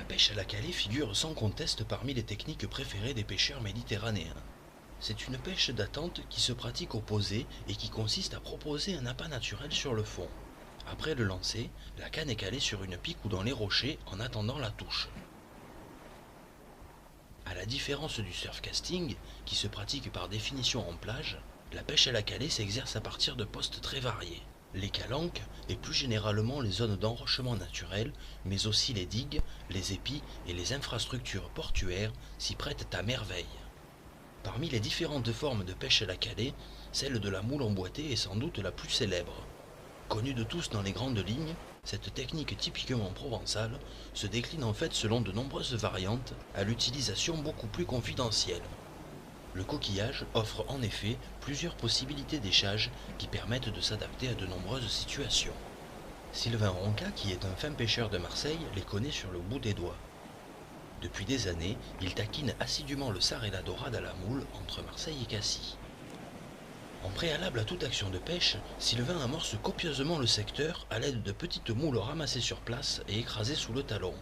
La pêche à la calée figure sans conteste parmi les techniques préférées des pêcheurs méditerranéens. C'est une pêche d'attente qui se pratique au posé et qui consiste à proposer un appât naturel sur le fond. Après le lancer, la canne est calée sur une pique ou dans les rochers en attendant la touche. À la différence du surfcasting, qui se pratique par définition en plage, la pêche à la calée s'exerce à partir de postes très variés. Les calanques et plus généralement les zones d'enrochement naturel, mais aussi les digues, les épis et les infrastructures portuaires s'y prêtent à merveille. Parmi les différentes formes de pêche à la calée, celle de la moule emboîtée est sans doute la plus célèbre. Connue de tous dans les grandes lignes, cette technique typiquement provençale se décline en fait selon de nombreuses variantes à l'utilisation beaucoup plus confidentielle. Le coquillage offre en effet plusieurs possibilités d'échage qui permettent de s'adapter à de nombreuses situations. Sylvain Ronca, qui est un fin pêcheur de Marseille, les connaît sur le bout des doigts. Depuis des années, il taquine assidûment le sard et la dorade à la moule entre Marseille et Cassis. En préalable à toute action de pêche, Sylvain amorce copieusement le secteur à l'aide de petites moules ramassées sur place et écrasées sous le talon.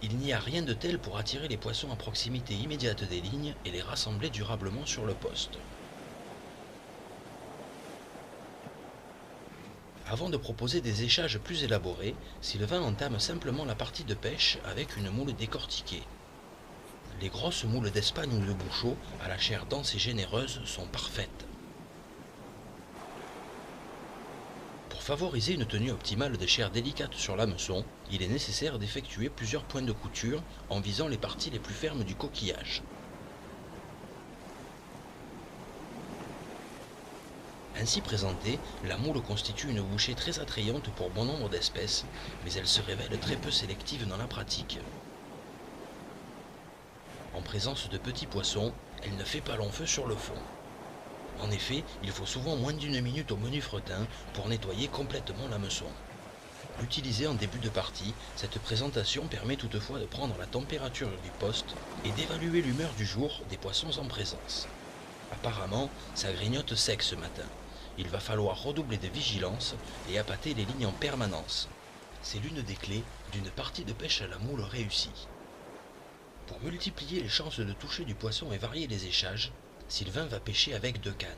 Il n'y a rien de tel pour attirer les poissons à proximité immédiate des lignes et les rassembler durablement sur le poste. Avant de proposer des échages plus élaborés, Sylvain entame simplement la partie de pêche avec une moule décortiquée. Les grosses moules d'Espagne ou de Bouchot, à la chair dense et généreuse, sont parfaites. Pour favoriser une tenue optimale des chairs délicates sur l'hameçon, il est nécessaire d'effectuer plusieurs points de couture en visant les parties les plus fermes du coquillage. Ainsi présentée, la moule constitue une bouchée très attrayante pour bon nombre d'espèces, mais elle se révèle très peu sélective dans la pratique. En présence de petits poissons, elle ne fait pas long feu sur le fond. En effet, il faut souvent moins d'une minute au menu fretin pour nettoyer complètement l'hameçon. Utilisée en début de partie, cette présentation permet toutefois de prendre la température du poste et d'évaluer l'humeur du jour des poissons en présence. Apparemment, ça grignote sec ce matin. Il va falloir redoubler de vigilance et appâter les lignes en permanence. C'est l'une des clés d'une partie de pêche à la moule réussie. Pour multiplier les chances de toucher du poisson et varier les échages, Sylvain va pêcher avec 2 cannes.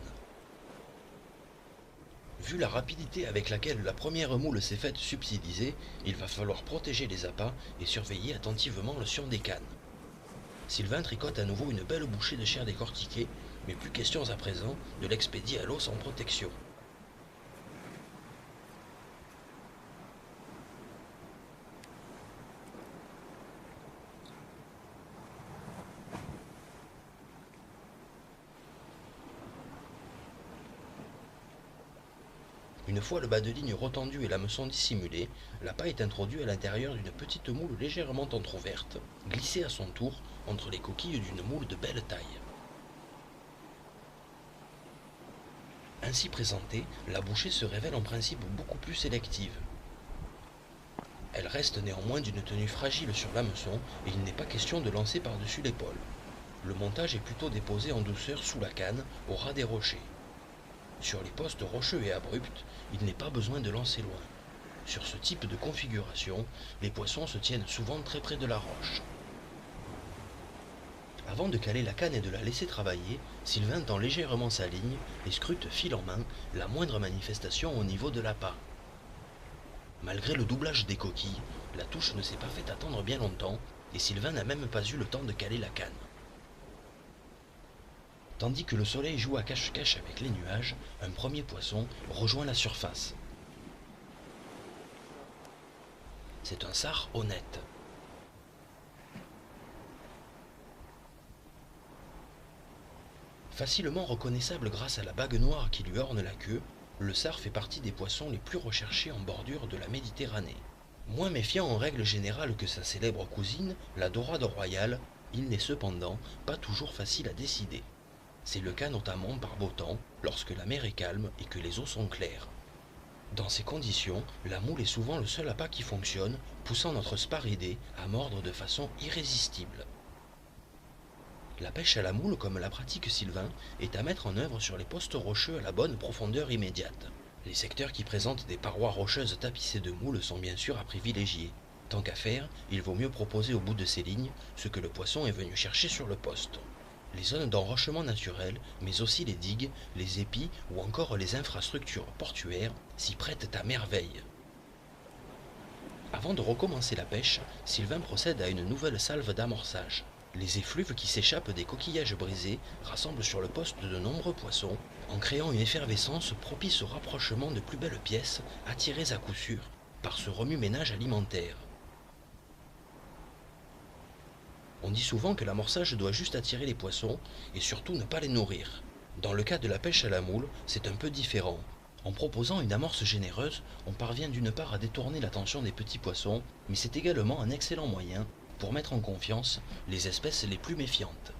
Vu la rapidité avec laquelle la première moule s'est faite subsiliser, il va falloir protéger les appâts et surveiller attentivement le sion des cannes. Sylvain tricote à nouveau une belle bouchée de chair décortiquée, mais plus question à présent de l'expédier à l'eau sans protection. Une fois le bas de ligne retendu et l'hameçon dissimulé, l'appât est introduit à l'intérieur d'une petite moule légèrement entr'ouverte, glissée à son tour entre les coquilles d'une moule de belle taille. Ainsi présentée, la bouchée se révèle en principe beaucoup plus sélective. Elle reste néanmoins d'une tenue fragile sur l'hameçon et il n'est pas question de lancer par-dessus l'épaule. Le montage est plutôt déposé en douceur sous la canne, au ras des rochers. Sur les postes rocheux et abrupts, il n'est pas besoin de lancer loin. Sur ce type de configuration, les poissons se tiennent souvent très près de la roche. Avant de caler la canne et de la laisser travailler, Sylvain tend légèrement sa ligne et scrute fil en main la moindre manifestation au niveau de l'appât. Malgré le doublage des coquilles, la touche ne s'est pas fait attendre bien longtemps et Sylvain n'a même pas eu le temps de caler la canne. Tandis que le soleil joue à cache-cache avec les nuages, un premier poisson rejoint la surface. C'est un sard honnête. Facilement reconnaissable grâce à la bague noire qui lui orne la queue, le sard fait partie des poissons les plus recherchés en bordure de la Méditerranée. Moins méfiant en règle générale que sa célèbre cousine, la dorade royale, il n'est cependant pas toujours facile à décider. C'est le cas notamment par beau temps, lorsque la mer est calme et que les eaux sont claires. Dans ces conditions, la moule est souvent le seul appât qui fonctionne, poussant notre sparidé à mordre de façon irrésistible. La pêche à la moule, comme la pratique Sylvain, est à mettre en œuvre sur les postes rocheux à la bonne profondeur immédiate. Les secteurs qui présentent des parois rocheuses tapissées de moules sont bien sûr à privilégier. Tant qu'à faire, il vaut mieux proposer au bout de ces lignes ce que le poisson est venu chercher sur le poste. Les zones d'enrochement naturel, mais aussi les digues, les épis ou encore les infrastructures portuaires s'y prêtent à merveille. Avant de recommencer la pêche, Sylvain procède à une nouvelle salve d'amorçage. Les effluves qui s'échappent des coquillages brisés rassemblent sur le poste de nombreux poissons, en créant une effervescence propice au rapprochement de plus belles pièces, attirées à coup sûr par ce remue-ménage alimentaire. On dit souvent que l'amorçage doit juste attirer les poissons et surtout ne pas les nourrir. Dans le cas de la pêche à la moule, c'est un peu différent. En proposant une amorce généreuse, on parvient d'une part à détourner l'attention des petits poissons, mais c'est également un excellent moyen pour mettre en confiance les espèces les plus méfiantes.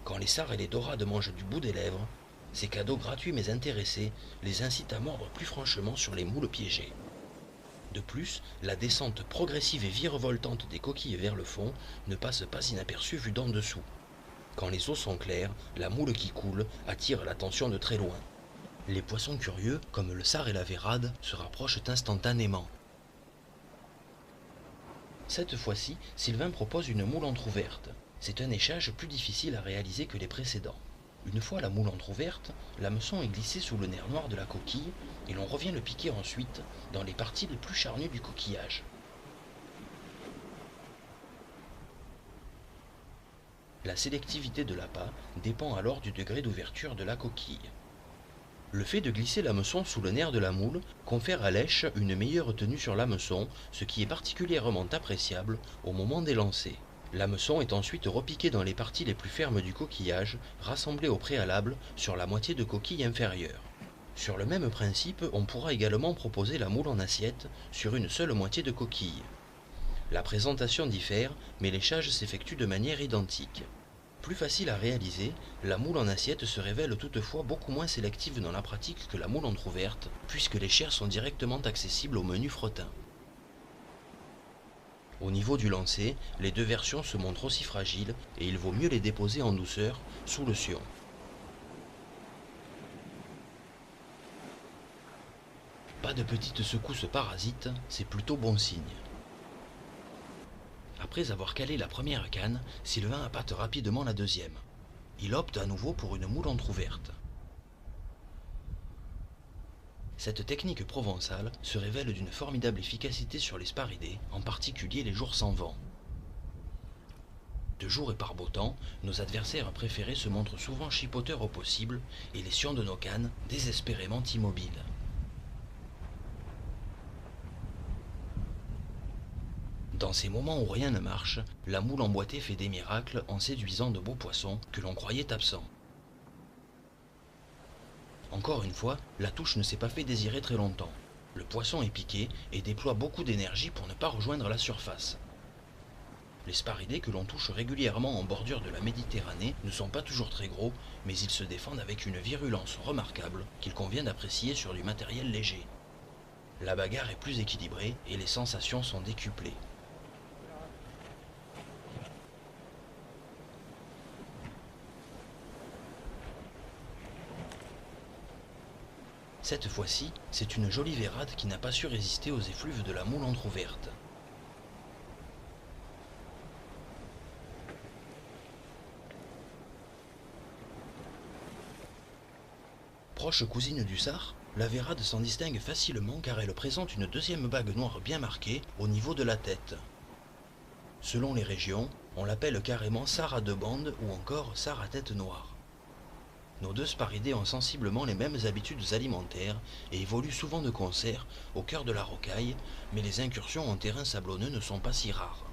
Quand les sards et les dorades mangent du bout des lèvres, ces cadeaux gratuits mais intéressés les incitent à mordre plus franchement sur les moules piégées. De plus, la descente progressive et virevoltante des coquilles vers le fond ne passe pas inaperçue vue d'en dessous. Quand les eaux sont claires, la moule qui coule attire l'attention de très loin. Les poissons curieux, comme le sard et la vérade, se rapprochent instantanément. Cette fois-ci, Sylvain propose une moule entrouverte. C'est un échage plus difficile à réaliser que les précédents. Une fois la moule entrouverte, l'hameçon est glissé sous le nerf noir de la coquille et l'on revient le piquer ensuite dans les parties les plus charnues du coquillage. La sélectivité de l'appât dépend alors du degré d'ouverture de la coquille. Le fait de glisser l'hameçon sous le nerf de la moule confère à l'èche une meilleure tenue sur l'hameçon, ce qui est particulièrement appréciable au moment des lancers. L'hameçon est ensuite repiqué dans les parties les plus fermes du coquillage, rassemblées au préalable sur la moitié de coquille inférieure. Sur le même principe, on pourra également proposer la moule en assiette sur une seule moitié de coquille. La présentation diffère, mais l'échage s'effectue de manière identique. Plus facile à réaliser, la moule en assiette se révèle toutefois beaucoup moins sélective dans la pratique que la moule entrouverte, puisque les chairs sont directement accessibles au menu fretin. Au niveau du lancer, les deux versions se montrent aussi fragiles et il vaut mieux les déposer en douceur, sous le sion. Pas de petites secousses parasites, c'est plutôt bon signe. Après avoir calé la première canne, Sylvain appâte rapidement la deuxième. Il opte à nouveau pour une moule entrouverte. Cette technique provençale se révèle d'une formidable efficacité sur les sparidés, en particulier les jours sans vent. De jour et par beau temps, nos adversaires préférés se montrent souvent chipoteurs au possible et les sions de nos cannes désespérément immobiles. Dans ces moments où rien ne marche, la moule emboîtée fait des miracles en séduisant de beaux poissons que l'on croyait absents. Encore une fois, la touche ne s'est pas fait désirer très longtemps. Le poisson est piqué et déploie beaucoup d'énergie pour ne pas rejoindre la surface. Les sparidés que l'on touche régulièrement en bordure de la Méditerranée ne sont pas toujours très gros, mais ils se défendent avec une virulence remarquable qu'il convient d'apprécier sur du matériel léger. La bagarre est plus équilibrée et les sensations sont décuplées. Cette fois-ci, c'est une jolie vérade qui n'a pas su résister aux effluves de la moule entrouverte. Proche cousine du sard, la vérade s'en distingue facilement car elle présente une deuxième bague noire bien marquée au niveau de la tête. Selon les régions, on l'appelle carrément sard à deux bandes ou encore sard à tête noire. Nos deux sparidés ont sensiblement les mêmes habitudes alimentaires et évoluent souvent de concert au cœur de la rocaille, mais les incursions en terrain sablonneux ne sont pas si rares.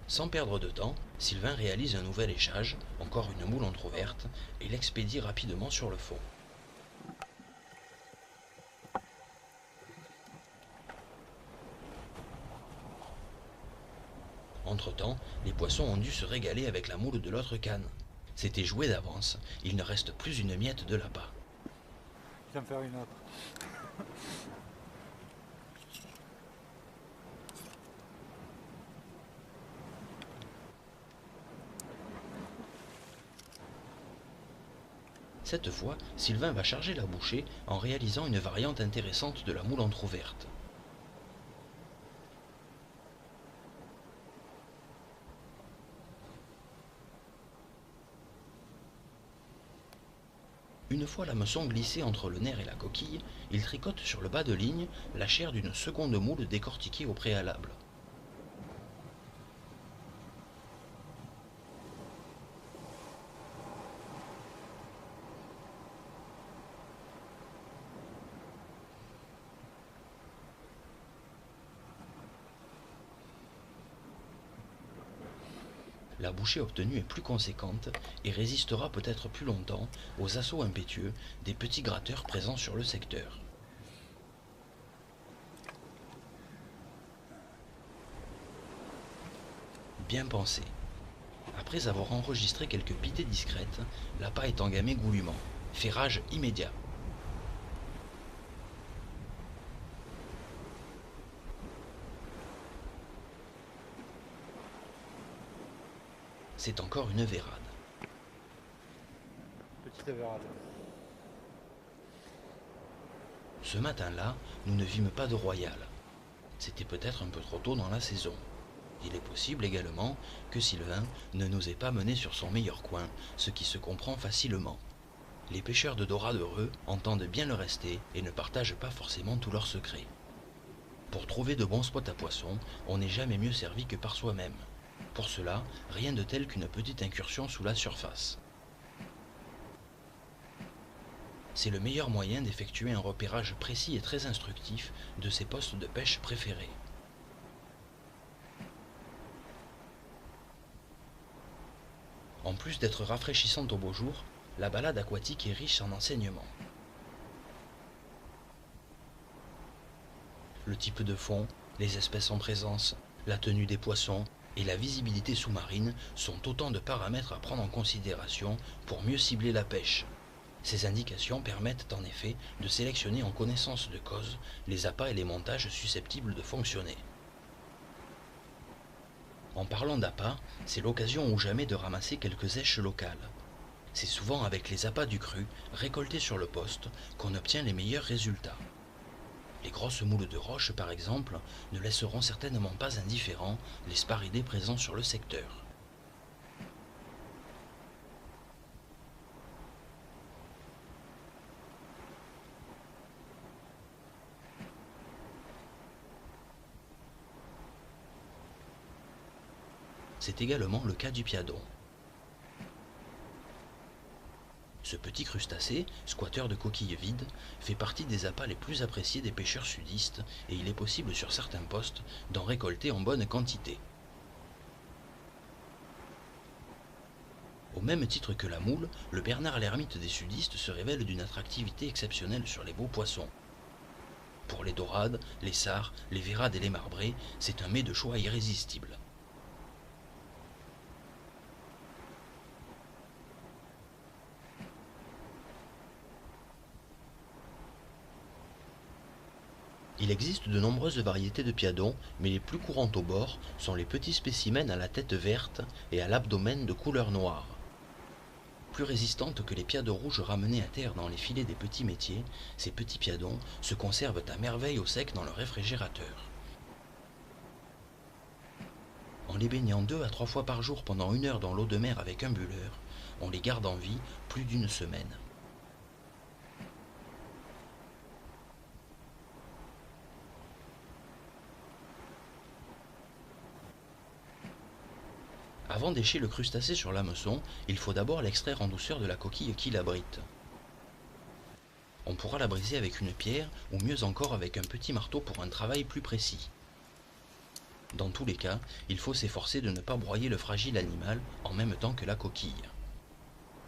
Sans perdre de temps, Sylvain réalise un nouvel échage, encore une moule entrouverte, et l'expédie rapidement sur le fond. Entre-temps, les poissons ont dû se régaler avec la moule de l'autre canne. C'était joué d'avance, il ne reste plus une miette de l'appât. Je vais me faire une autre. Cette fois, Sylvain va charger la bouchée en réalisant une variante intéressante de la moule entrouverte. Une fois l'hameçon glissé entre le nerf et la coquille, il tricote sur le bas de ligne la chair d'une seconde moule décortiquée au préalable. La bouchée obtenue est plus conséquente et résistera peut-être plus longtemps aux assauts impétueux des petits gratteurs présents sur le secteur. Bien pensé. Après avoir enregistré quelques pitées discrètes, l'appât est engamé goulûment. Ferrage immédiat. C'est encore une vérade. Petite avérade. Ce matin-là, nous ne vîmes pas de royal. C'était peut-être un peu trop tôt dans la saison. Il est possible également que Sylvain ne nous ait pas menés sur son meilleur coin, ce qui se comprend facilement. Les pêcheurs de dorade heureux entendent bien le rester et ne partagent pas forcément tous leurs secrets. Pour trouver de bons spots à poissons, on n'est jamais mieux servi que par soi-même. Pour cela, rien de tel qu'une petite incursion sous la surface. C'est le meilleur moyen d'effectuer un repérage précis et très instructif de ses postes de pêche préférés. En plus d'être rafraîchissante au beau jour, la balade aquatique est riche en enseignements. Le type de fond, les espèces en présence, la tenue des poissons et la visibilité sous-marine sont autant de paramètres à prendre en considération pour mieux cibler la pêche. Ces indications permettent en effet de sélectionner en connaissance de cause les appâts et les montages susceptibles de fonctionner. En parlant d'appâts, c'est l'occasion ou jamais de ramasser quelques èches locales. C'est souvent avec les appâts du cru, récoltés sur le poste, qu'on obtient les meilleurs résultats. Les grosses moules de roche, par exemple, ne laisseront certainement pas indifférents les sparidés présents sur le secteur. C'est également le cas du piadon. Ce petit crustacé, squatteur de coquilles vides, fait partie des appâts les plus appréciés des pêcheurs sudistes et il est possible sur certains postes d'en récolter en bonne quantité. Au même titre que la moule, le Bernard l'ermite des sudistes se révèle d'une attractivité exceptionnelle sur les beaux poissons. Pour les dorades, les sards, les vérades et les marbrés, c'est un mets de choix irrésistible. Il existe de nombreuses variétés de piadons, mais les plus courantes au bord sont les petits spécimens à la tête verte et à l'abdomen de couleur noire. Plus résistantes que les piados rouges ramenés à terre dans les filets des petits métiers, ces petits piadons se conservent à merveille au sec dans le réfrigérateur. En les baignant 2 à 3 fois par jour pendant 1 heure dans l'eau de mer avec un bulleur, on les garde en vie plus d'une semaine. Avant d'écher le crustacé sur l'hameçon, il faut d'abord l'extraire en douceur de la coquille qui l'abrite. On pourra la briser avec une pierre ou mieux encore avec un petit marteau pour un travail plus précis. Dans tous les cas, il faut s'efforcer de ne pas broyer le fragile animal en même temps que la coquille.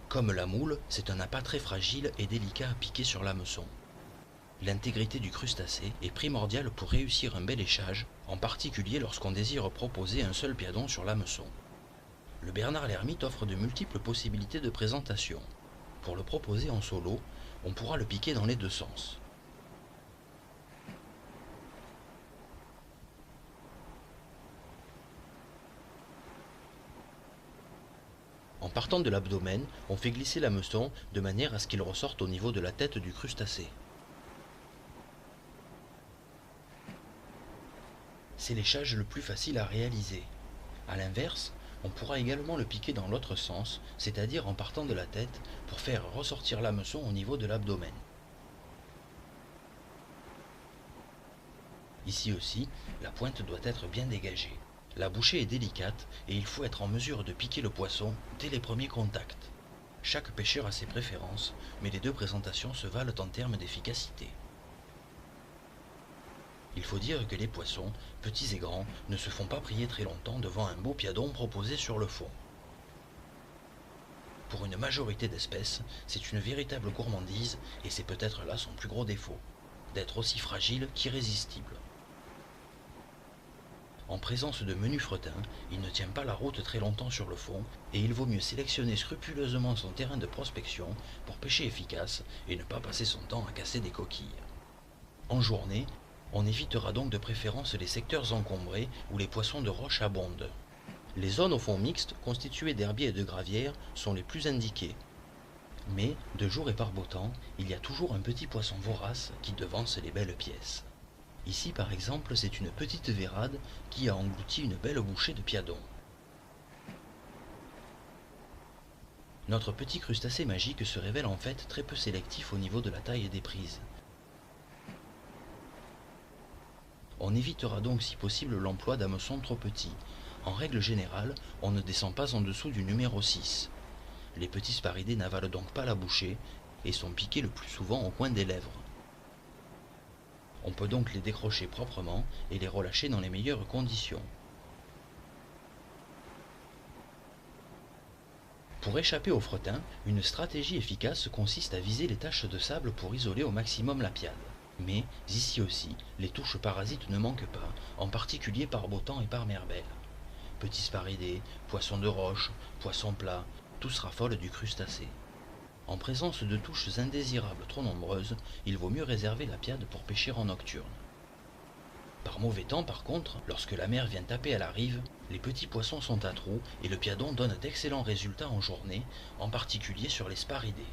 Comme la moule, c'est un appât très fragile et délicat à piquer sur l'hameçon. L'intégrité du crustacé est primordiale pour réussir un bel échage, en particulier lorsqu'on désire proposer un seul piadon sur l'hameçon. Le Bernard l'ermite offre de multiples possibilités de présentation. Pour le proposer en solo, on pourra le piquer dans les deux sens. En partant de l'abdomen, on fait glisser l'hameçon de manière à ce qu'il ressorte au niveau de la tête du crustacé. C'est l'échage le plus facile à réaliser. A l'inverse, on pourra également le piquer dans l'autre sens, c'est-à-dire en partant de la tête pour faire ressortir l'hameçon au niveau de l'abdomen. Ici aussi, la pointe doit être bien dégagée. La bouchée est délicate et il faut être en mesure de piquer le poisson dès les premiers contacts. Chaque pêcheur a ses préférences, mais les deux présentations se valent en termes d'efficacité. Il faut dire que les poissons, petits et grands, ne se font pas prier très longtemps devant un beau piadon proposé sur le fond. Pour une majorité d'espèces, c'est une véritable gourmandise et c'est peut-être là son plus gros défaut, d'être aussi fragile qu'irrésistible. En présence de menus fretins, il ne tient pas la route très longtemps sur le fond et il vaut mieux sélectionner scrupuleusement son terrain de prospection pour pêcher efficace et ne pas passer son temps à casser des coquilles. En journée, on évitera donc de préférence les secteurs encombrés où les poissons de roche abondent. Les zones au fond mixte, constituées d'herbiers et de gravières, sont les plus indiquées. Mais, de jour et par beau temps, il y a toujours un petit poisson vorace qui devance les belles pièces. Ici par exemple, c'est une petite vérade qui a englouti une belle bouchée de piadon. Notre petit crustacé magique se révèle en fait très peu sélectif au niveau de la taille des prises. On évitera donc si possible l'emploi d'hameçons trop petits. En règle générale, on ne descend pas en dessous du numéro 6. Les petits sparidés n'avalent donc pas la bouchée et sont piqués le plus souvent au coin des lèvres. On peut donc les décrocher proprement et les relâcher dans les meilleures conditions. Pour échapper au fretin, une stratégie efficace consiste à viser les taches de sable pour isoler au maximum la piade. Mais, ici aussi, les touches parasites ne manquent pas, en particulier par beau temps et par mer belle. Petits sparidés, poissons de roche, poissons plats, tous raffolent du crustacé. En présence de touches indésirables trop nombreuses, il vaut mieux réserver la piade pour pêcher en nocturne. Par mauvais temps, par contre, lorsque la mer vient taper à la rive, les petits poissons sont à trous et le piadon donne d'excellents résultats en journée, en particulier sur les sparidés.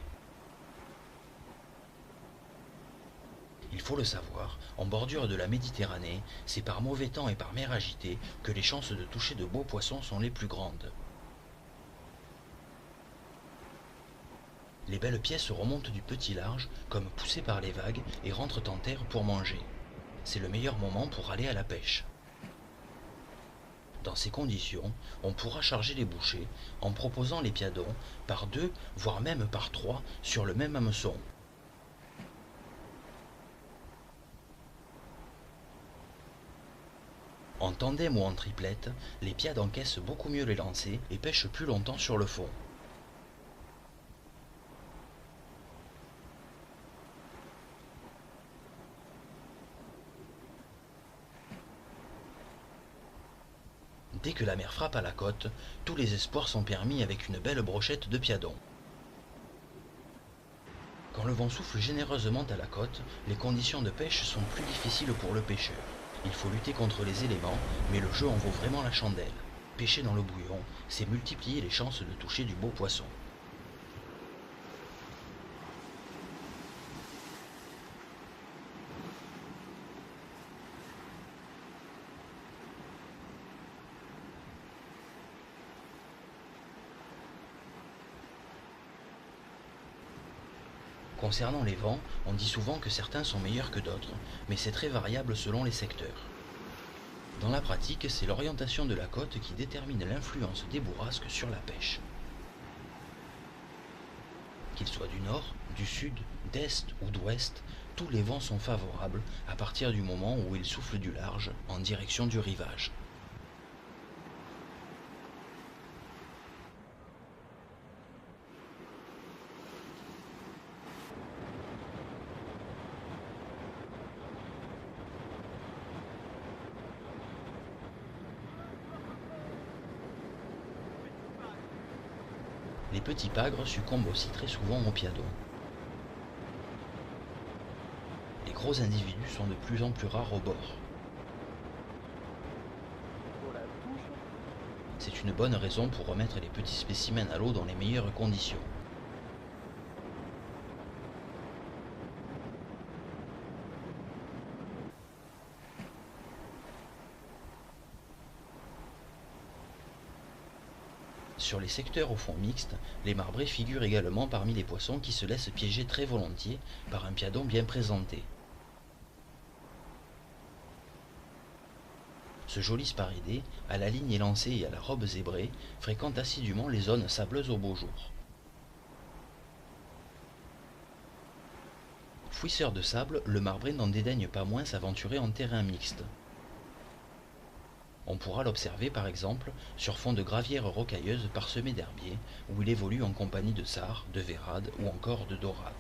Il faut le savoir, en bordure de la Méditerranée, c'est par mauvais temps et par mer agitée que les chances de toucher de beaux poissons sont les plus grandes. Les belles pièces remontent du petit large, comme poussées par les vagues, et rentrent en terre pour manger. C'est le meilleur moment pour aller à la pêche. Dans ces conditions, on pourra charger les bouchées en proposant les piadons par 2, voire même par 3 sur le même hameçon. En tandem ou en triplette, les piades encaissent beaucoup mieux les lancers et pêchent plus longtemps sur le fond. Dès que la mer frappe à la côte, tous les espoirs sont permis avec une belle brochette de piadon. Quand le vent souffle généreusement à la côte, les conditions de pêche sont plus difficiles pour le pêcheur. Il faut lutter contre les éléments, mais le jeu en vaut vraiment la chandelle. Pêcher dans le bouillon, c'est multiplier les chances de toucher du beau poisson. Concernant les vents, on dit souvent que certains sont meilleurs que d'autres, mais c'est très variable selon les secteurs. Dans la pratique, c'est l'orientation de la côte qui détermine l'influence des bourrasques sur la pêche. Qu'ils soient du nord, du sud, d'est ou d'ouest, tous les vents sont favorables à partir du moment où ils soufflent du large en direction du rivage. Les petits pagres succombent aussi très souvent au piadon. Les gros individus sont de plus en plus rares au bord. C'est une bonne raison pour remettre les petits spécimens à l'eau dans les meilleures conditions. Sur les secteurs au fond mixte, les marbrés figurent également parmi les poissons qui se laissent piéger très volontiers par un piadon bien présenté. Ce joli sparidé, à la ligne élancée et à la robe zébrée, fréquente assidûment les zones sableuses au beau jour. Fouisseur de sable, le marbré n'en dédaigne pas moins s'aventurer en terrain mixte. On pourra l'observer par exemple sur fond de gravières rocailleuses parsemées d'herbiers, où il évolue en compagnie de sarres, de vérades ou encore de dorades.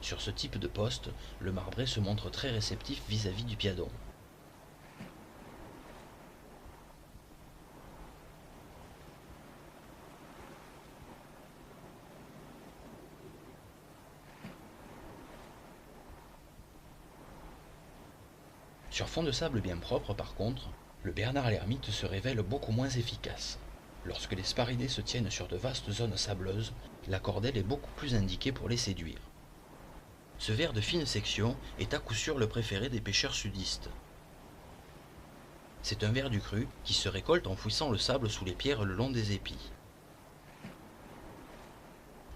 Sur ce type de poste, le marbré se montre très réceptif vis-à-vis du piadon. Sur fond de sable bien propre, par contre, le Bernard l'ermite se révèle beaucoup moins efficace. Lorsque les sparidés se tiennent sur de vastes zones sableuses, la cordelle est beaucoup plus indiquée pour les séduire. Ce ver de fine section est à coup sûr le préféré des pêcheurs sudistes. C'est un ver du cru qui se récolte en fouissant le sable sous les pierres le long des épis.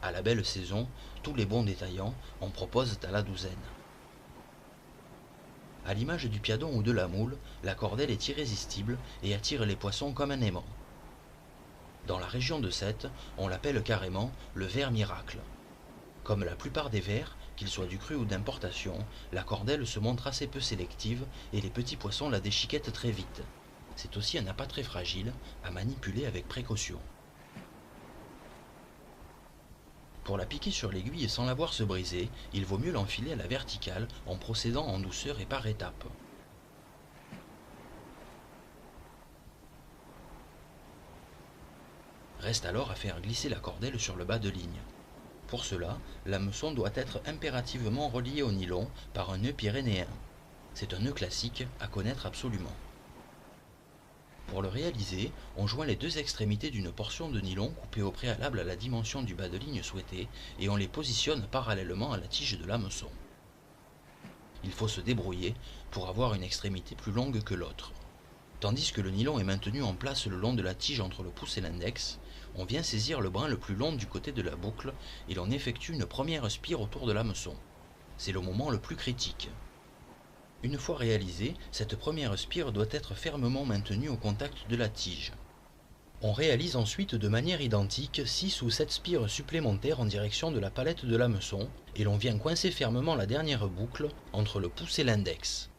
À la belle saison, tous les bons détaillants en proposent à la douzaine. À l'image du piadon ou de la moule, la cordelle est irrésistible et attire les poissons comme un aimant. Dans la région de Sète, on l'appelle carrément le ver miracle. Comme la plupart des vers, qu'ils soient du cru ou d'importation, la cordelle se montre assez peu sélective et les petits poissons la déchiquettent très vite. C'est aussi un appât très fragile, à manipuler avec précaution. Pour la piquer sur l'aiguille sans la voir se briser, il vaut mieux l'enfiler à la verticale en procédant en douceur et par étapes. Reste alors à faire glisser la cordelle sur le bas de ligne. Pour cela, l'hameçon doit être impérativement relié au nylon par un nœud pyrénéen. C'est un nœud classique à connaître absolument. Pour le réaliser, on joint les deux extrémités d'une portion de nylon coupée au préalable à la dimension du bas de ligne souhaité et on les positionne parallèlement à la tige de l'hameçon. Il faut se débrouiller pour avoir une extrémité plus longue que l'autre. Tandis que le nylon est maintenu en place le long de la tige entre le pouce et l'index, on vient saisir le brin le plus long du côté de la boucle et l'on effectue une première spire autour de l'hameçon. C'est le moment le plus critique. Une fois réalisée, cette première spire doit être fermement maintenue au contact de la tige. On réalise ensuite de manière identique 6 ou 7 spires supplémentaires en direction de la palette de l'hameçon et l'on vient coincer fermement la dernière boucle entre le pouce et l'index.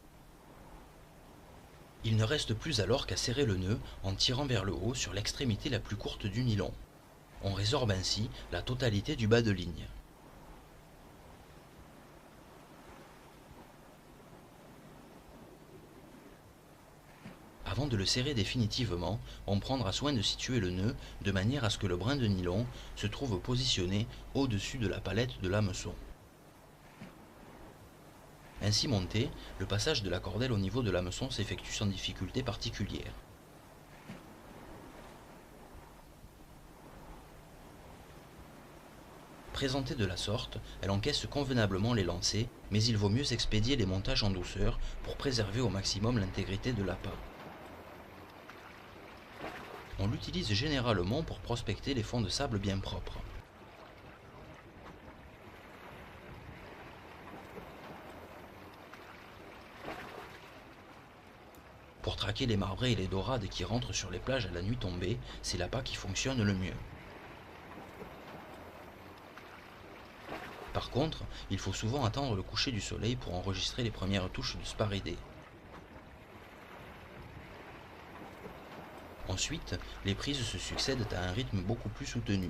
Il ne reste plus alors qu'à serrer le nœud en tirant vers le haut sur l'extrémité la plus courte du nylon. On résorbe ainsi la totalité du bas de ligne. Avant de le serrer définitivement, on prendra soin de situer le nœud de manière à ce que le brin de nylon se trouve positionné au-dessus de la palette de l'hameçon. Ainsi monté, le passage de la cordelle au niveau de l'hameçon s'effectue sans difficulté particulière. Présentée de la sorte, elle encaisse convenablement les lancers, mais il vaut mieux expédier les montages en douceur pour préserver au maximum l'intégrité de l'appât. On l'utilise généralement pour prospecter les fonds de sable bien propres. Pour traquer les marbrés et les dorades qui rentrent sur les plages à la nuit tombée, c'est l'appât qui fonctionne le mieux. Par contre, il faut souvent attendre le coucher du soleil pour enregistrer les premières touches de sparidés. Ensuite, les prises se succèdent à un rythme beaucoup plus soutenu.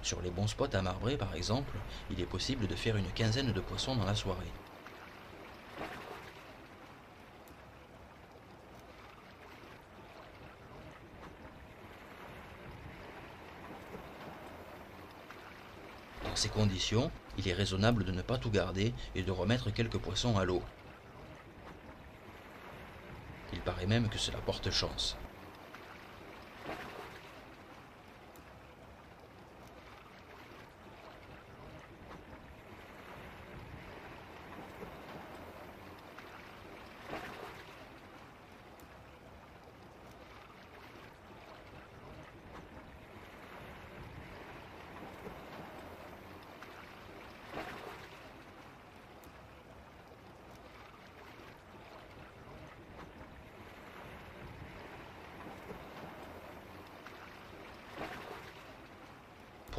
Sur les bons spots à marbrer par exemple, il est possible de faire une quinzaine de poissons dans la soirée. Dans ces conditions, il est raisonnable de ne pas tout garder et de remettre quelques poissons à l'eau. paraît même que cela porte chance.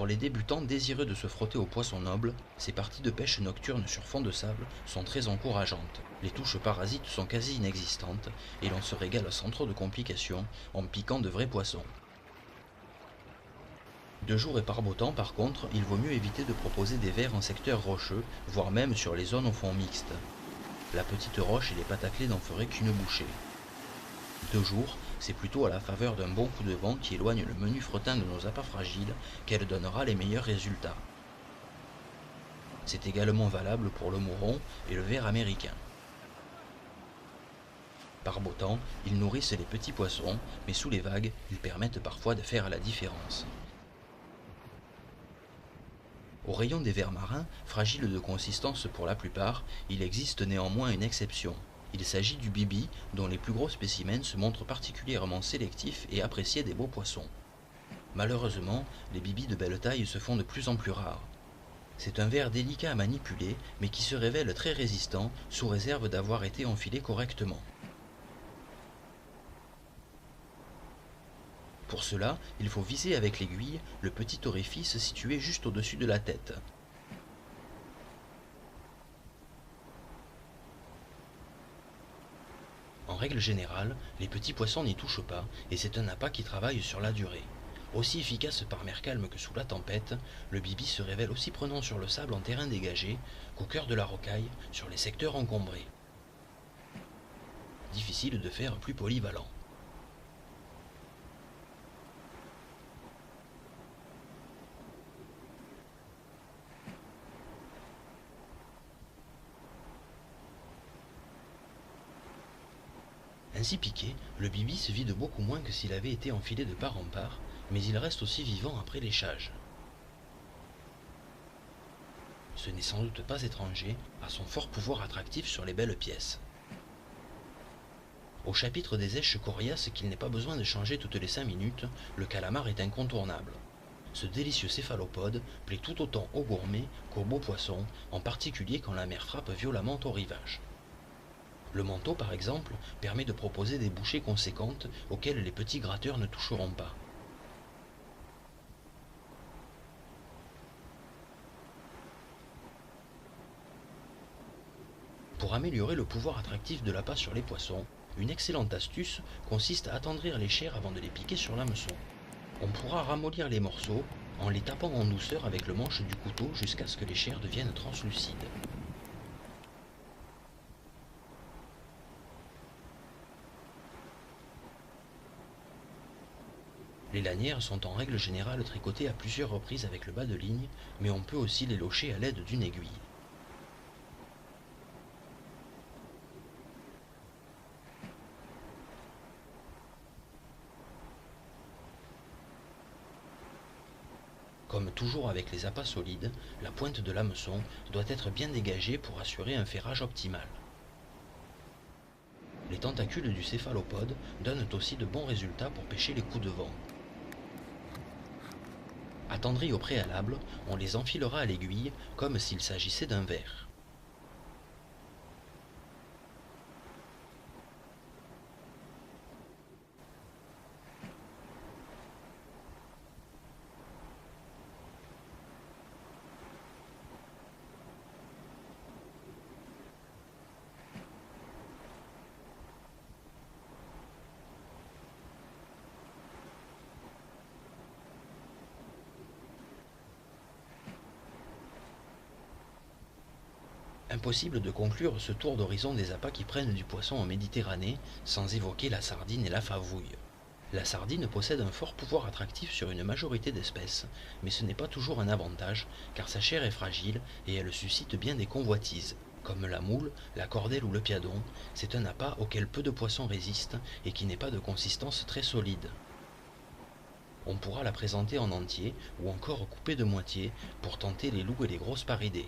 Pour les débutants désireux de se frotter aux poissons nobles, ces parties de pêche nocturne sur fond de sable sont très encourageantes. Les touches parasites sont quasi inexistantes et l'on se régale sans trop de complications en piquant de vrais poissons. De jour et par beau temps, par contre, il vaut mieux éviter de proposer des vers en secteur rocheux, voire même sur les zones au fond mixte. La petite roche et les pataclés n'en feraient qu'une bouchée. De jour, c'est plutôt à la faveur d'un bon coup de vent qui éloigne le menu fretin de nos appâts fragiles qu'elle donnera les meilleurs résultats. C'est également valable pour le mouron et le ver américain. Par beau temps, ils nourrissent les petits poissons, mais sous les vagues, ils permettent parfois de faire la différence. Au rayon des vers marins, fragiles de consistance pour la plupart, il existe néanmoins une exception. Il s'agit du bibi, dont les plus gros spécimens se montrent particulièrement sélectifs et appréciés des beaux poissons. Malheureusement, les bibis de belle taille se font de plus en plus rares. C'est un ver délicat à manipuler, mais qui se révèle très résistant, sous réserve d'avoir été enfilé correctement. Pour cela, il faut viser avec l'aiguille le petit orifice situé juste au-dessus de la tête. En règle générale, les petits poissons n'y touchent pas et c'est un appât qui travaille sur la durée. Aussi efficace par mer calme que sous la tempête, le bibi se révèle aussi prenant sur le sable en terrain dégagé qu'au cœur de la rocaille sur les secteurs encombrés. Difficile de faire plus polyvalent. Ainsi piqué, le bibi se vide beaucoup moins que s'il avait été enfilé de part en part, mais il reste aussi vivant après léchage. Ce n'est sans doute pas étranger à son fort pouvoir attractif sur les belles pièces. Au chapitre des èches coriaces qu'il n'est pas besoin de changer toutes les 5 minutes, le calamar est incontournable. Ce délicieux céphalopode plaît tout autant aux gourmets qu'aux beaux poissons, en particulier quand la mer frappe violemment au rivage. Le manteau, par exemple, permet de proposer des bouchées conséquentes auxquelles les petits gratteurs ne toucheront pas. Pour améliorer le pouvoir attractif de l'appât sur les poissons, une excellente astuce consiste à attendrir les chairs avant de les piquer sur l'hameçon. On pourra ramollir les morceaux en les tapant en douceur avec le manche du couteau jusqu'à ce que les chairs deviennent translucides. Les lanières sont en règle générale tricotées à plusieurs reprises avec le bas de ligne, mais on peut aussi les locher à l'aide d'une aiguille. Comme toujours avec les appâts solides, la pointe de l'hameçon doit être bien dégagée pour assurer un ferrage optimal. Les tentacules du céphalopode donnent aussi de bons résultats pour pêcher les coups de vent. Attendris au préalable, on les enfilera à l'aiguille comme s'il s'agissait d'un ver. Impossible de conclure ce tour d'horizon des appâts qui prennent du poisson en Méditerranée sans évoquer la sardine et la favouille. La sardine possède un fort pouvoir attractif sur une majorité d'espèces, mais ce n'est pas toujours un avantage car sa chair est fragile et elle suscite bien des convoitises. Comme la moule, la cordelle ou le piadon, c'est un appât auquel peu de poissons résistent et qui n'est pas de consistance très solide. On pourra la présenter en entier ou encore coupée de moitié pour tenter les loups et les grosses paridés.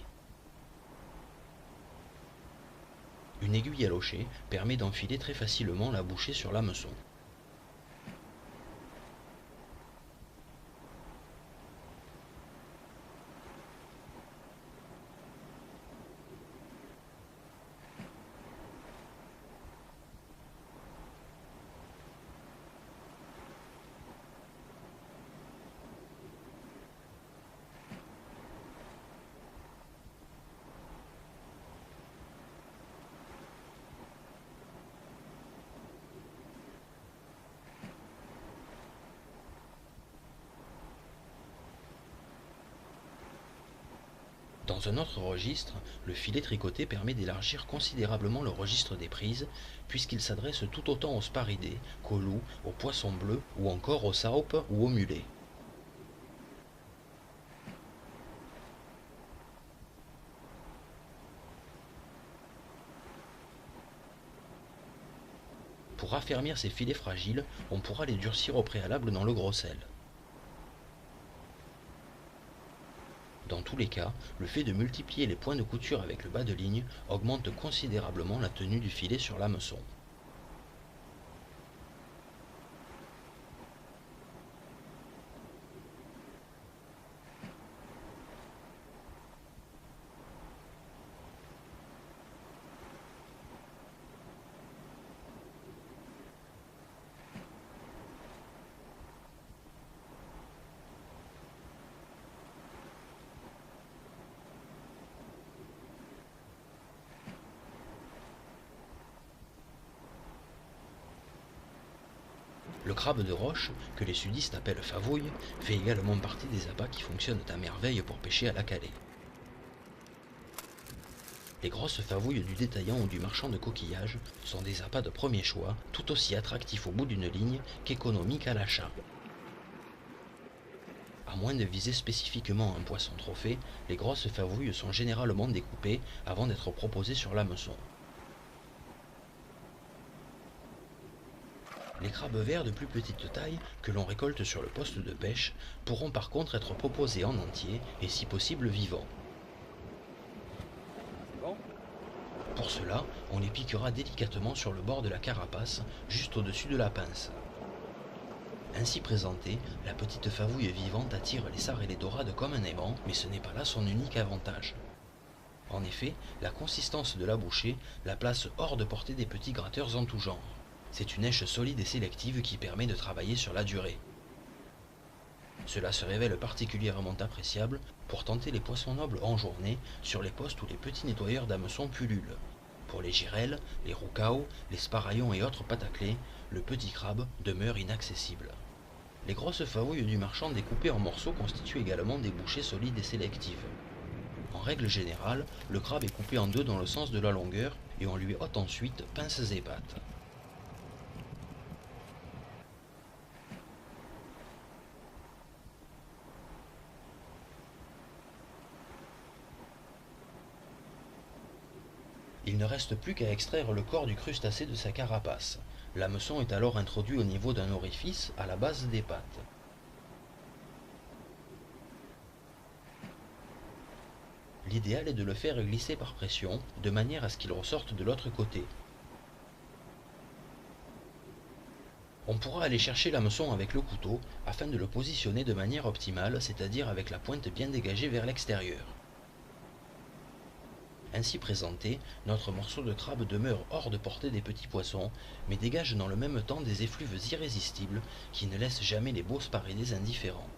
Une aiguille à locher permet d'enfiler très facilement la bouchée sur l'hameçon. Dans un autre registre, le filet tricoté permet d'élargir considérablement le registre des prises, puisqu'il s'adresse tout autant aux sparidés qu'aux loups, aux poissons bleus ou encore aux saupes ou aux mulets. Pour raffermir ces filets fragiles, on pourra les durcir au préalable dans le gros sel. Dans tous les cas, le fait de multiplier les points de couture avec le bas de ligne augmente considérablement la tenue du filet sur l'hameçon. Le crabe de roche, que les sudistes appellent favouille, fait également partie des appâts qui fonctionnent à merveille pour pêcher à la calée. Les grosses favouilles du détaillant ou du marchand de coquillages sont des appâts de premier choix, tout aussi attractifs au bout d'une ligne qu'économiques à l'achat. À moins de viser spécifiquement un poisson trophée, les grosses favouilles sont généralement découpées avant d'être proposées sur l'hameçon. Les crabes verts de plus petite taille, que l'on récolte sur le poste de pêche, pourront par contre être proposés en entier et si possible vivants. Pour cela, on les piquera délicatement sur le bord de la carapace, juste au-dessus de la pince. Ainsi présentée, la petite favouille vivante attire les sards et les dorades comme un aimant, mais ce n'est pas là son unique avantage. En effet, la consistance de la bouchée la place hors de portée des petits gratteurs en tout genre. C'est une èche solide et sélective qui permet de travailler sur la durée. Cela se révèle particulièrement appréciable pour tenter les poissons nobles en journée sur les postes où les petits nettoyeurs d'hameçons pullulent. Pour les girelles, les roucaos, les sparaillons et autres pataclés, le petit crabe demeure inaccessible. Les grosses favouilles du marchand découpées en morceaux constituent également des bouchées solides et sélectives. En règle générale, le crabe est coupé en deux dans le sens de la longueur et on lui ôte ensuite pinces et pattes. Il ne reste plus qu'à extraire le corps du crustacé de sa carapace. L'hameçon est alors introduit au niveau d'un orifice à la base des pattes. L'idéal est de le faire glisser par pression, de manière à ce qu'il ressorte de l'autre côté. On pourra aller chercher l'hameçon avec le couteau afin de le positionner de manière optimale, c'est-à-dire avec la pointe bien dégagée vers l'extérieur. Ainsi présenté, notre morceau de crabe demeure hors de portée des petits poissons, mais dégage dans le même temps des effluves irrésistibles qui ne laissent jamais les beaux sparidés indifférents.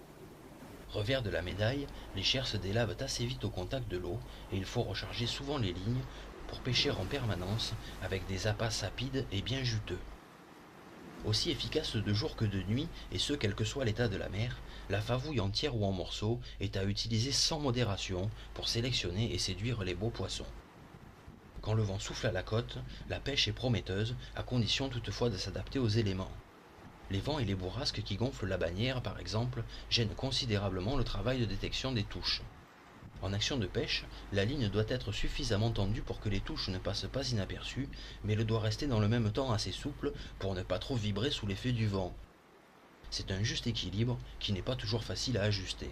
Revers de la médaille, les chairs se délavent assez vite au contact de l'eau et il faut recharger souvent les lignes pour pêcher en permanence avec des appâts sapides et bien juteux. Aussi efficace de jour que de nuit, et ce quel que soit l'état de la mer, la favouille entière ou en morceaux est à utiliser sans modération pour sélectionner et séduire les beaux poissons. Quand le vent souffle à la côte, la pêche est prometteuse, à condition toutefois de s'adapter aux éléments. Les vents et les bourrasques qui gonflent la bannière, par exemple, gênent considérablement le travail de détection des touches. En action de pêche, la ligne doit être suffisamment tendue pour que les touches ne passent pas inaperçues, mais elle doit rester dans le même temps assez souple pour ne pas trop vibrer sous l'effet du vent. C'est un juste équilibre qui n'est pas toujours facile à ajuster.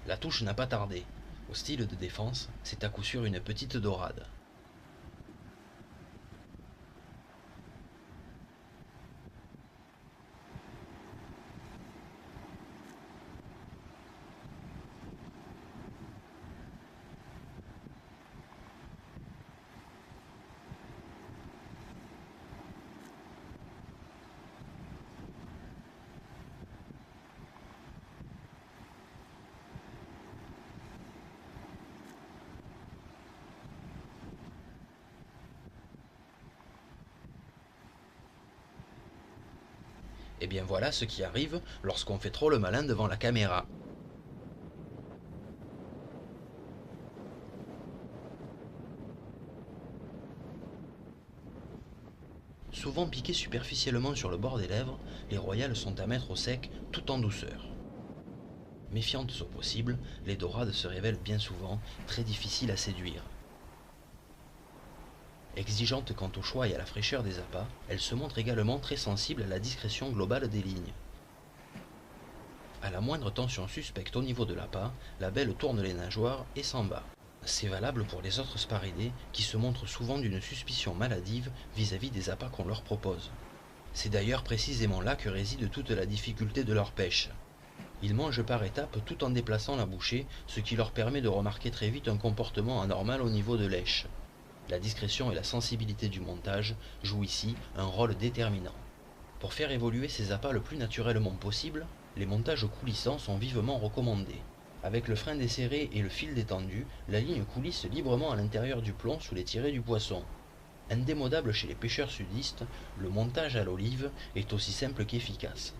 La touche n'a pas tardé. Au style de défense, c'est à coup sûr une petite dorade. Et bien voilà ce qui arrive lorsqu'on fait trop le malin devant la caméra. Souvent piquées superficiellement sur le bord des lèvres, les royales sont à mettre au sec tout en douceur. Méfiantes au possible, les dorades se révèlent bien souvent très difficiles à séduire. Exigeantes quant au choix et à la fraîcheur des appâts, elles se montrent également très sensibles à la discrétion globale des lignes. À la moindre tension suspecte au niveau de l'appât, la belle tourne les nageoires et s'en va. C'est valable pour les autres sparidés qui se montrent souvent d'une suspicion maladive vis-à-vis des appâts qu'on leur propose. C'est d'ailleurs précisément là que réside toute la difficulté de leur pêche. Ils mangent par étapes tout en déplaçant la bouchée, ce qui leur permet de remarquer très vite un comportement anormal au niveau de lèche. La discrétion et la sensibilité du montage jouent ici un rôle déterminant. Pour faire évoluer ces appâts le plus naturellement possible, les montages coulissants sont vivement recommandés. Avec le frein desserré et le fil détendu, la ligne coulisse librement à l'intérieur du plomb sous les tirées du poisson. Indémodable chez les pêcheurs sudistes, le montage à l'olive est aussi simple qu'efficace.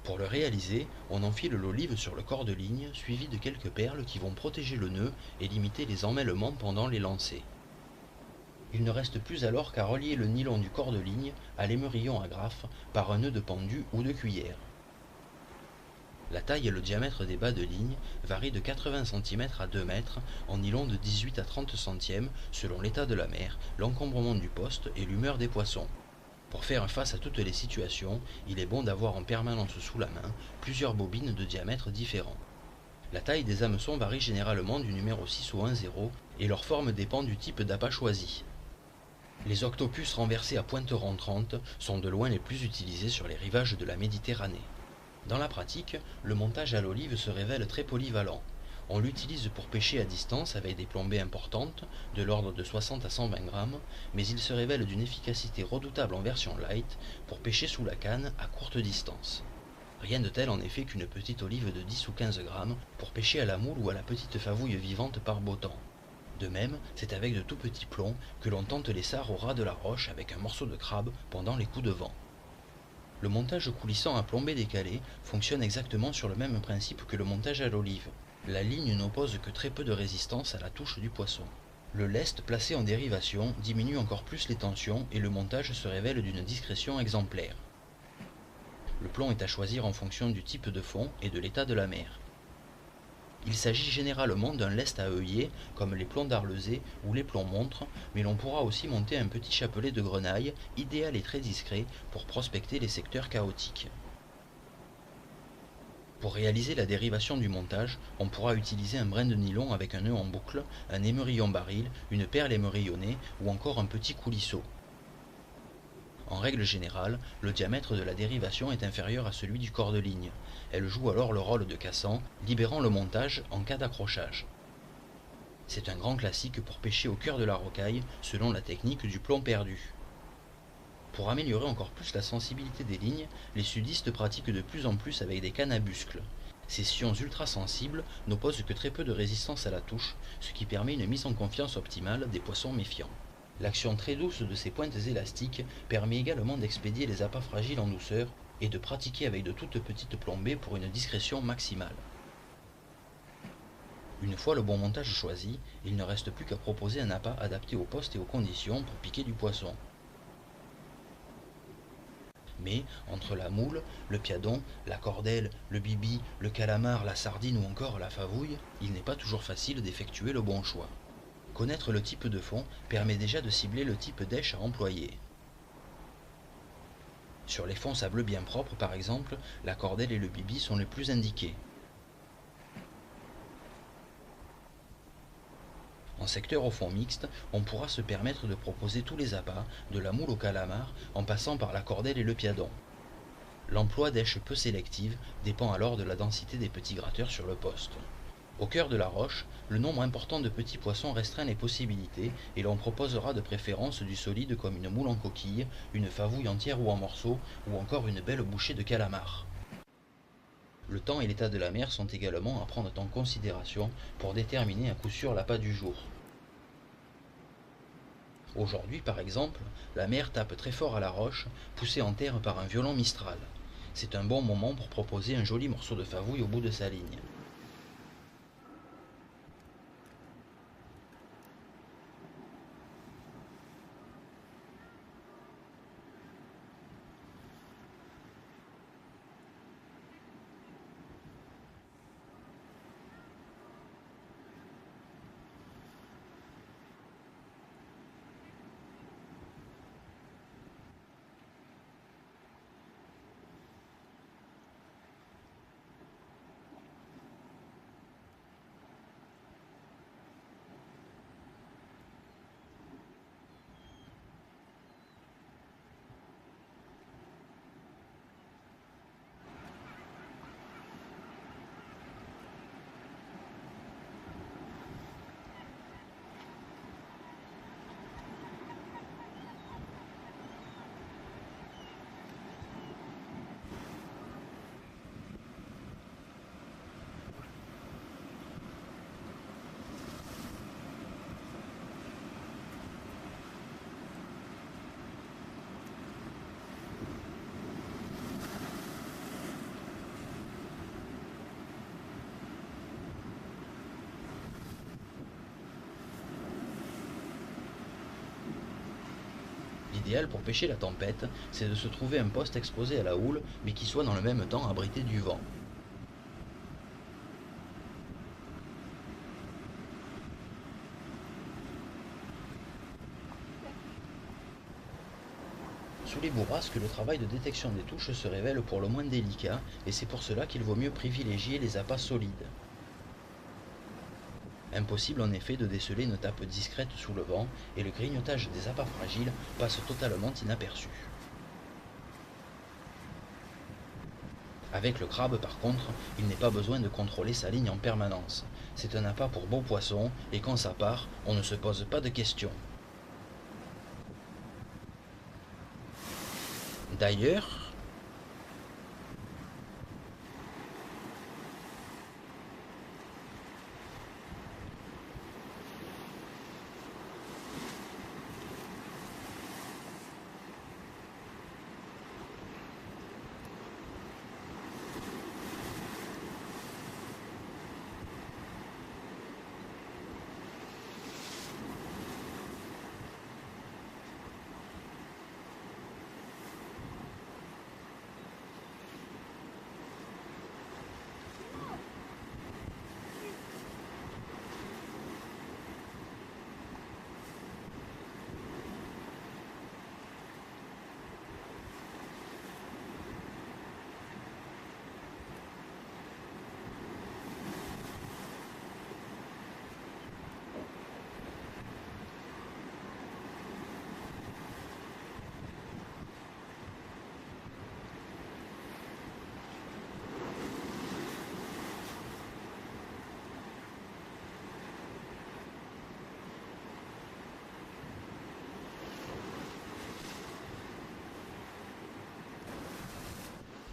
Pour le réaliser, on enfile l'olive sur le corps de ligne, suivi de quelques perles qui vont protéger le nœud et limiter les emmêlements pendant les lancers. Il ne reste plus alors qu'à relier le nylon du corps de ligne à l'émerillon agrafe par un nœud de pendu ou de cuillère. La taille et le diamètre des bas de ligne varient de 80 cm à 2 mètres en nylon de 18 à 30 centièmes selon l'état de la mer, l'encombrement du poste et l'humeur des poissons. Pour faire face à toutes les situations, il est bon d'avoir en permanence sous la main plusieurs bobines de diamètres différents. La taille des hameçons varie généralement du numéro 6 au 1,0 et leur forme dépend du type d'appât choisi. Les octopus renversés à pointe rentrante sont de loin les plus utilisés sur les rivages de la Méditerranée. Dans la pratique, le montage à l'olive se révèle très polyvalent. On l'utilise pour pêcher à distance avec des plombées importantes, de l'ordre de 60 à 120 grammes, mais il se révèle d'une efficacité redoutable en version light pour pêcher sous la canne à courte distance. Rien de tel en effet qu'une petite olive de 10 ou 15 grammes pour pêcher à la moule ou à la petite favouille vivante par beau temps. De même, c'est avec de tout petits plombs que l'on tente les sards au ras de la roche avec un morceau de crabe pendant les coups de vent. Le montage coulissant à plombée décalée fonctionne exactement sur le même principe que le montage à l'olive. La ligne n'oppose que très peu de résistance à la touche du poisson. Le lest placé en dérivation diminue encore plus les tensions et le montage se révèle d'une discrétion exemplaire. Le plomb est à choisir en fonction du type de fond et de l'état de la mer. Il s'agit généralement d'un lest à œillet, comme les plombs d'Arlezé ou les plombs montres, mais l'on pourra aussi monter un petit chapelet de grenaille, idéal et très discret pour prospecter les secteurs chaotiques. Pour réaliser la dérivation du montage, on pourra utiliser un brin de nylon avec un nœud en boucle, un émerillon baril, une perle émerillonnée ou encore un petit coulisseau. En règle générale, le diamètre de la dérivation est inférieur à celui du corps de ligne. Elle joue alors le rôle de cassant, libérant le montage en cas d'accrochage. C'est un grand classique pour pêcher au cœur de la rocaille, selon la technique du plomb perdu. Pour améliorer encore plus la sensibilité des lignes, les sudistes pratiquent de plus en plus avec des cannes à buscles. Ces sillons ultra sensibles n'opposent que très peu de résistance à la touche, ce qui permet une mise en confiance optimale des poissons méfiants. L'action très douce de ces pointes élastiques permet également d'expédier les appâts fragiles en douceur et de pratiquer avec de toutes petites plombées pour une discrétion maximale. Une fois le bon montage choisi, il ne reste plus qu'à proposer un appât adapté au poste et aux conditions pour piquer du poisson. Mais entre la moule, le piadon, la cordelle, le bibi, le calamar, la sardine ou encore la favouille, il n'est pas toujours facile d'effectuer le bon choix. Connaître le type de fond permet déjà de cibler le type d'èche à employer. Sur les fonds sableux bien propres par exemple, la cordelle et le bibi sont les plus indiqués. En secteur au fond mixte, on pourra se permettre de proposer tous les appâts, de la moule au calamar, en passant par la cordelle et le piadon. L'emploi d'èches peu sélectives dépend alors de la densité des petits gratteurs sur le poste. Au cœur de la roche, le nombre important de petits poissons restreint les possibilités et l'on proposera de préférence du solide comme une moule en coquille, une favouille entière ou en morceaux, ou encore une belle bouchée de calamar. Le temps et l'état de la mer sont également à prendre en considération pour déterminer à coup sûr l'appât du jour. Aujourd'hui, par exemple, la mer tape très fort à la roche, poussée en terre par un violent mistral. C'est un bon moment pour proposer un joli morceau de favouille au bout de sa ligne. L'idéal pour pêcher la tempête, c'est de se trouver un poste exposé à la houle, mais qui soit dans le même temps abrité du vent. Sous les bourrasques, le travail de détection des touches se révèle pour le moins délicat, et c'est pour cela qu'il vaut mieux privilégier les appâts solides. Impossible en effet de déceler une tape discrète sous le vent, et le grignotage des appâts fragiles passe totalement inaperçu. Avec le crabe par contre, il n'est pas besoin de contrôler sa ligne en permanence. C'est un appât pour beau poisson, et quand ça part, on ne se pose pas de questions. D'ailleurs,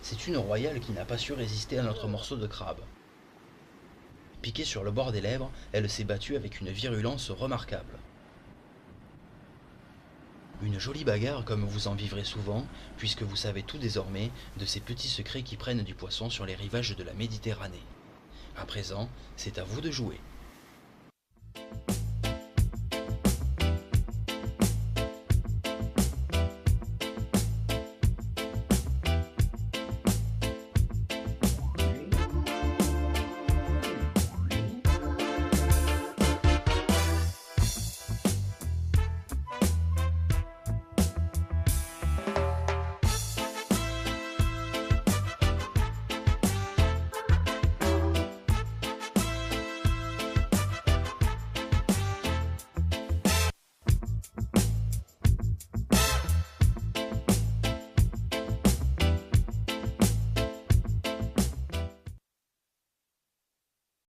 c'est une royale qui n'a pas su résister à notre morceau de crabe. Piquée sur le bord des lèvres, elle s'est battue avec une virulence remarquable. Une jolie bagarre comme vous en vivrez souvent, puisque vous savez tout désormais de ces petits secrets qui prennent du poisson sur les rivages de la Méditerranée. À présent, c'est à vous de jouer.